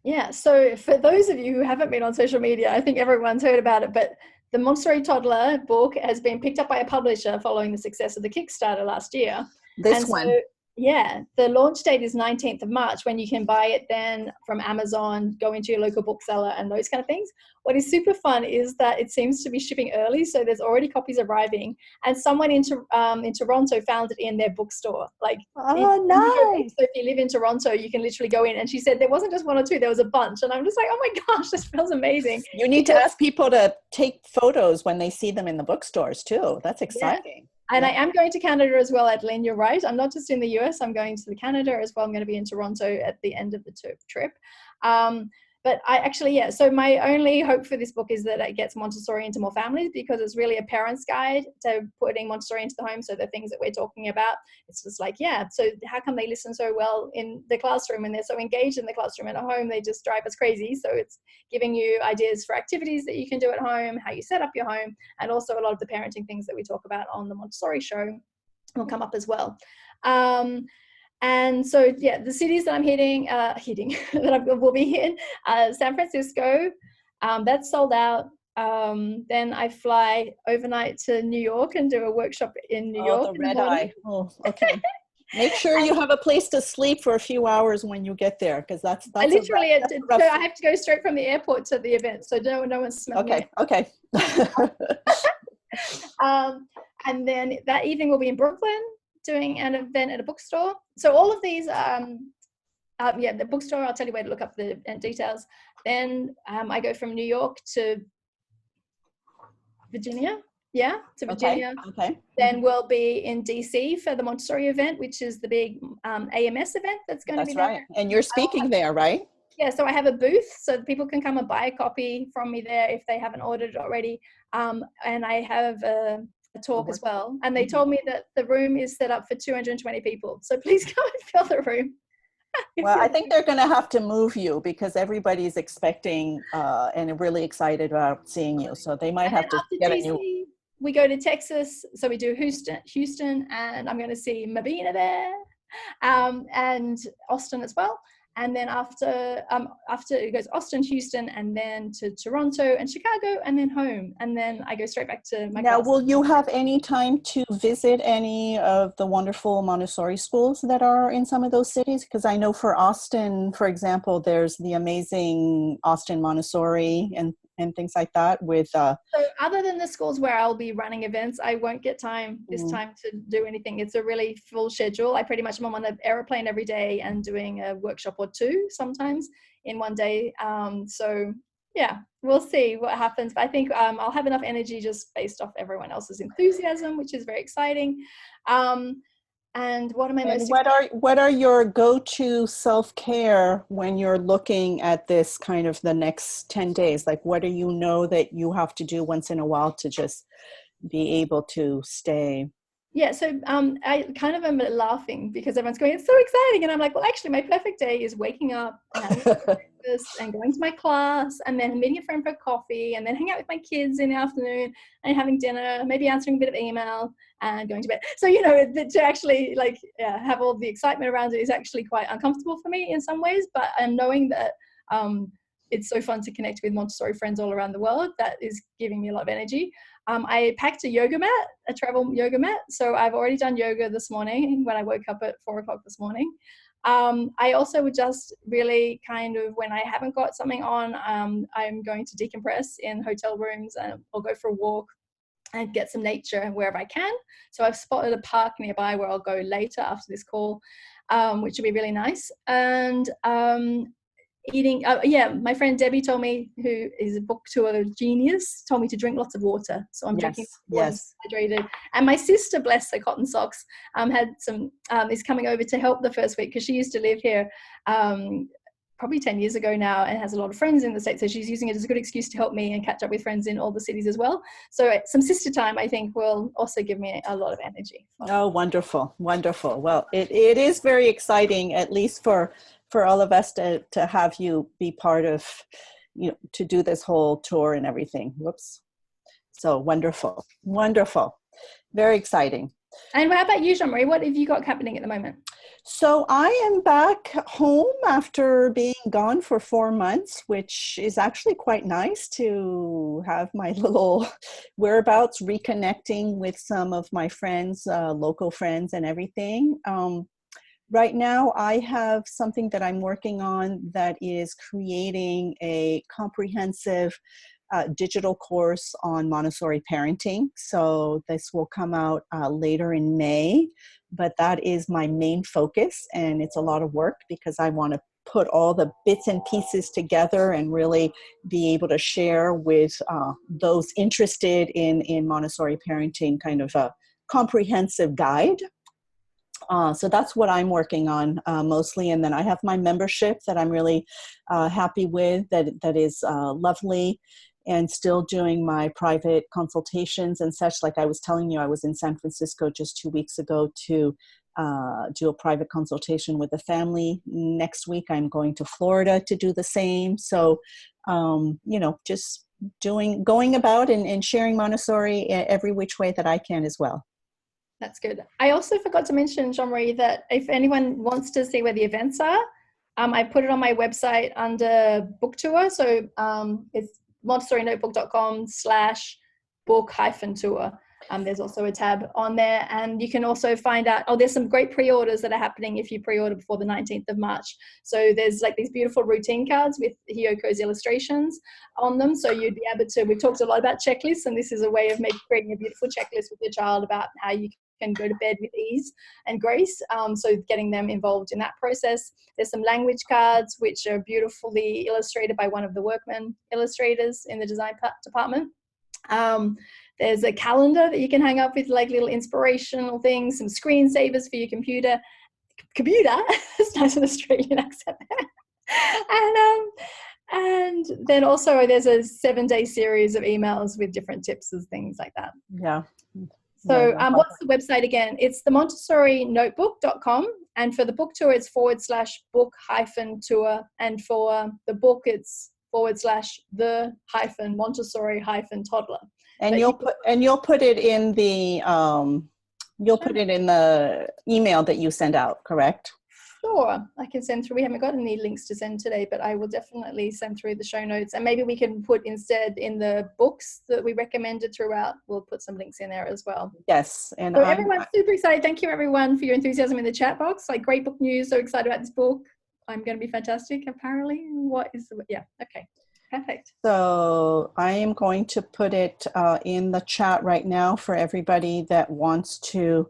Yeah, so for those of you who haven't been on social media, I think everyone's heard about it, but the Montessori Toddler book has been picked up by a publisher following the success of the Kickstarter last year. This one. Yeah, the launch date is 19th of March, when you can buy it then from Amazon, go into your local bookseller and those kind of things. What is super fun is that it seems to be shipping early, so there's already copies arriving, and someone in Toronto found it in their bookstore. Like, nice. so if you live in Toronto, you can literally go in, and she said there wasn't just one or two, there was a bunch, and I'm just like, oh my gosh, this feels amazing. You need to ask people to take photos when they see them in the bookstores too. That's exciting. Yeah. And I am going to Canada as well, Adeline, you're right. I'm not just in the US, I'm going to Canada as well. I'm going to be in Toronto at the end of the trip. But I actually, yeah, so my only hope for this book is that it gets Montessori into more families, because it's really a parent's guide to putting Montessori into the home. So the things that we're talking about, it's just like, yeah, so how come they listen so well in the classroom and they're so engaged in the classroom, and at home they just drive us crazy. So it's giving you ideas for activities that you can do at home, how you set up your home, and also a lot of the parenting things that we talk about on the Montessori show will come up as well. And so, yeah, the cities that I'm hitting that I will be in, San Francisco, that's sold out. Then I fly overnight to New York and do a workshop in New York. The red eye. Oh, okay. Make sure you have a place to sleep for a few hours when you get there, because that's I literally I have to go straight from the airport to the event, so no one's smelling it. Okay. And then that evening we'll be in Brooklyn doing an event at a bookstore. So all of these, the bookstore, I'll tell you where to look up the details. Then I go from New York to Virginia. Yeah, to Virginia. Okay. Then we'll be in DC for the Montessori event, which is the big AMS event that's going to be there. That's right. And you're speaking there, right? Yeah, so I have a booth so that people can come and buy a copy from me there if they haven't ordered it already. And I have a talk as well. And they told me that the room is set up for 220 people. So please come and fill the room. Well, I think they're going to have to move you, because everybody's expecting and really excited about seeing you. So they might have to get DC, a new. We go to Texas. So we do Houston, and I'm going to see Mabina there, and Austin as well. And then after it goes Austin, Houston, and then to Toronto and Chicago, and then home. And then I go straight back to my class. Will you have any time to visit any of the wonderful Montessori schools that are in some of those cities? Because I know for Austin, for example, there's the amazing Austin Montessori and things like that with so other than the schools where I'll be running events, I won't get time this time to do anything. It's a really full schedule. I pretty much am on an airplane every day and doing a workshop or two sometimes in one day. So yeah, we'll see what happens. But I think I'll have enough energy just based off everyone else's enthusiasm, which is very exciting. And what am I most what are your go-to self-care when you're looking at this kind of the next 10 days? Like, what do you know that you have to do once in a while to just be able to stay? Yeah, so I kind of am laughing because everyone's going, it's so exciting. And I'm like, well, actually, my perfect day is waking up and having breakfast and going to my class and then meeting a friend for coffee and then hang out with my kids in the afternoon and having dinner, maybe answering a bit of email and going to bed. So, to actually have all the excitement around it is actually quite uncomfortable for me in some ways. But I'm knowing that it's so fun to connect with Montessori friends all around the world. That is giving me a lot of energy. I packed a yoga mat, a travel yoga mat. So I've already done yoga this morning when I woke up at 4 o'clock this morning. I also would just really kind of, when I haven't got something on, I'm going to decompress in hotel rooms and I'll go for a walk and get some nature wherever I can. So I've spotted a park nearby where I'll go later after this call, which will be really nice. And eating, my friend Debbie told me, who is a book tour genius, told me to drink lots of water. So I'm drinking water, hydrated. And my sister, bless her cotton socks, had some is coming over to help the first week because she used to live here probably 10 years ago now, and has a lot of friends in the States. So she's using it as a good excuse to help me and catch up with friends in all the cities as well. So some sister time, I think, will also give me a lot of energy. Oh, wonderful. Wonderful. Well, it is very exciting, at least for all of us to have you be part of, to do this whole tour and everything. Whoops. So wonderful. Wonderful. Very exciting. And how about you, Jeanne-Marie? What have you got happening at the moment? So I am back home after being gone for 4 months, which is actually quite nice to have my little whereabouts, reconnecting with some of my friends, local friends and everything. Right now, I have something that I'm working on that is creating a comprehensive digital course on Montessori parenting. So this will come out later in May, but that is my main focus, and it's a lot of work because I want to put all the bits and pieces together and really be able to share with those interested in Montessori parenting, kind of a comprehensive guide. So that's what I'm working on mostly. And then I have my membership that I'm really happy with, that is lovely, and still doing my private consultations and such. Like I was telling you, I was in San Francisco just 2 weeks ago to do a private consultation with a family. Next week, I'm going to Florida to do the same. So, just going about and sharing Montessori every which way that I can as well. That's good. I also forgot to mention, Jeanne-Marie, that if anyone wants to see where the events are, I put it on my website under book tour. So it's montessorinotebook.com/book-tour. There's also a tab on there, and you can also find out, there's some great pre-orders that are happening if you pre-order before the 19th of March. So there's like these beautiful routine cards with Hiyoko's illustrations on them. So you'd be able to, we've talked a lot about checklists, and this is a way of creating a beautiful checklist with your child about how you can go to bed with ease and grace. So getting them involved in that process. There's some language cards, which are beautifully illustrated by one of the workman illustrators in the design department. There's a calendar that you can hang up with like little inspirational things, some screensavers for your computer. It's nice an Australian accent. And then also there's a 7-day series of emails with different tips and things like that. Yeah. So what's the website again? It's the montessorinotebook.com, and for the book tour it's /book-tour, and for the book it's /the-Montessori-toddler. And you'll put it in the email that you send out, correct? Sure, I can send through. We haven't got any links to send today, but I will definitely send through the show notes, and maybe we can put instead in the books that we recommended throughout, we'll put some links in there as well. Yes. And so everyone's super excited. Thank you everyone for your enthusiasm in the chat box. Like, great book news, so excited about this book. I'm going to be fantastic apparently. Okay, perfect. So I am going to put it in the chat right now for everybody that wants to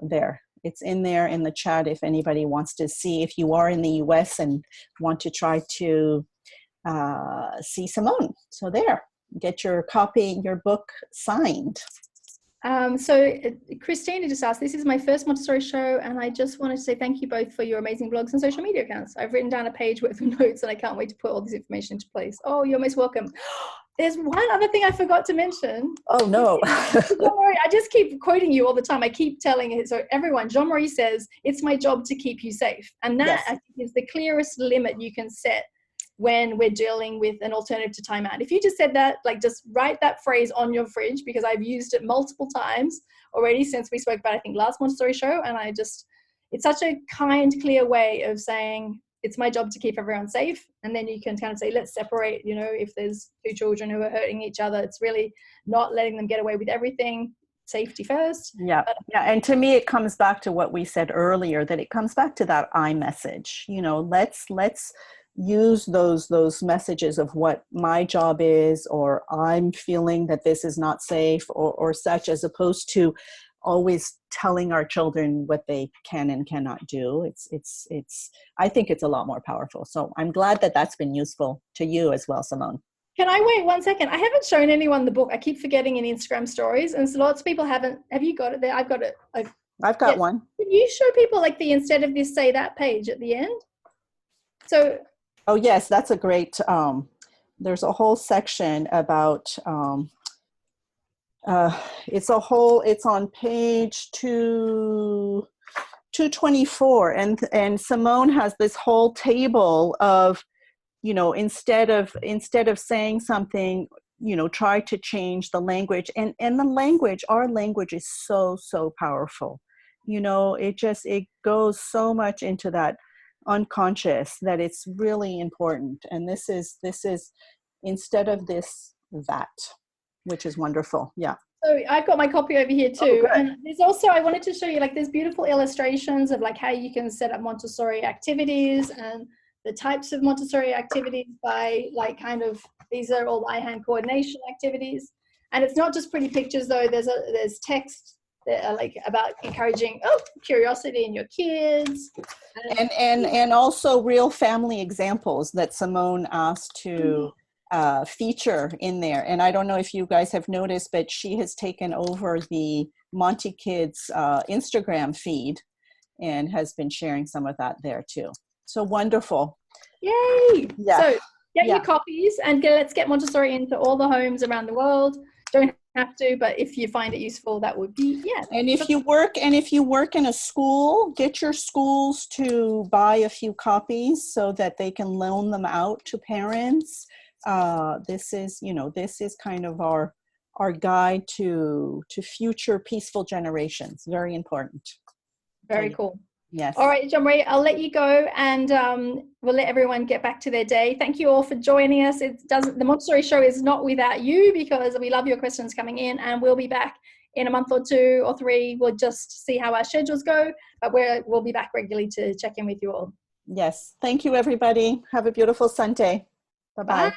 there. It's in there in the chat if anybody wants to see, if you are in the US and want to try to see Simone. So there, get your copy, your book signed. So Christina just asked, this is my first Montessori show, and I just wanted to say thank you both for your amazing blogs and social media accounts. I've written down a page worth of notes, and I can't wait to put all this information into place. Oh, you're most welcome. There's one other thing I forgot to mention. Oh, no. I just keep quoting you all the time. I keep telling it. So everyone, Jeanne-Marie says, it's my job to keep you safe. And that, yes, I think is the clearest limit you can set when we're dealing with an alternative to timeout. If you just said that, like, just write that phrase on your fridge, because I've used it multiple times already since we spoke about, I think, last Montessori show. And it's such a kind, clear way of saying, it's my job to keep everyone safe. And then you can kind of say, let's separate, if there's two children who are hurting each other, it's really not letting them get away with everything. Safety first. Yeah. And to me, it comes back to what we said earlier, that it comes back to that I message. Let's use those messages of what my job is, or I'm feeling that this is not safe, or such, as opposed to always telling our children what they can and cannot do. I think it's a lot more powerful. So I'm glad that that's been useful to you as well, Simone. Can I wait 1 second? I haven't shown anyone the book. I keep forgetting in Instagram stories, and so lots of people haven't. Have you got it there? I've got it. I've got one. Can you show people like the instead of this, say that page at the end? So, oh yes, that's a great, there's a whole section about, it's on page 224, and Simone has this whole table of, instead of saying something, try to change the language, and the language, our language is so powerful. It goes so much into that unconscious that it's really important. And this is instead of this, that, which is wonderful. Yeah. So I've got my copy over here too. Oh, and there's also, I wanted to show you, like, there's beautiful illustrations of like how you can set up Montessori activities and the types of Montessori activities by like kind of, these are all eye-hand coordination activities. And it's not just pretty pictures though, there's text that are like about encouraging curiosity in your kids. And also real family examples that Simone asked to feature in there. And I don't know if you guys have noticed, but she has taken over the Monty Kids Instagram feed and has been sharing some of that there too. So wonderful. Yay! Yeah. So get your copies and let's get Montessori into all the homes around the world. Don't have to, but if you find it useful, that would be, And if you work in a school, get your schools to buy a few copies so that they can loan them out to parents. This is kind of our guide to future peaceful generations. Very important. Very cool. Yes. All right, Jeanne-Marie, I'll let you go, and we'll let everyone get back to their day. Thank you all for joining us. The Montessori show is not without you, because we love your questions coming in, and we'll be back in a month or 2 or 3. We'll just see how our schedules go, but we'll be back regularly to check in with you all. Yes. Thank you, everybody. Have a beautiful Sunday. Bye-bye. Bye.